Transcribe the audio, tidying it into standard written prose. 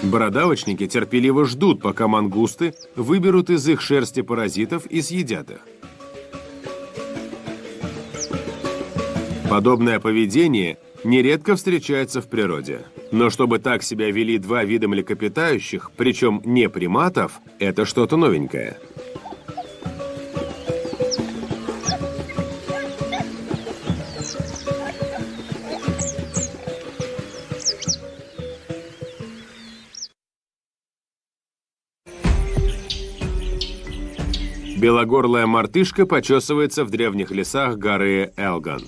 Бородавочники терпеливо ждут, пока мангусты выберут из их шерсти паразитов и съедят их. Подобное поведение нередко встречается в природе. Но чтобы так себя вели два вида млекопитающих, причем не приматов, это что-то новенькое. Белогорлая мартышка почесывается в древних лесах горы Элган.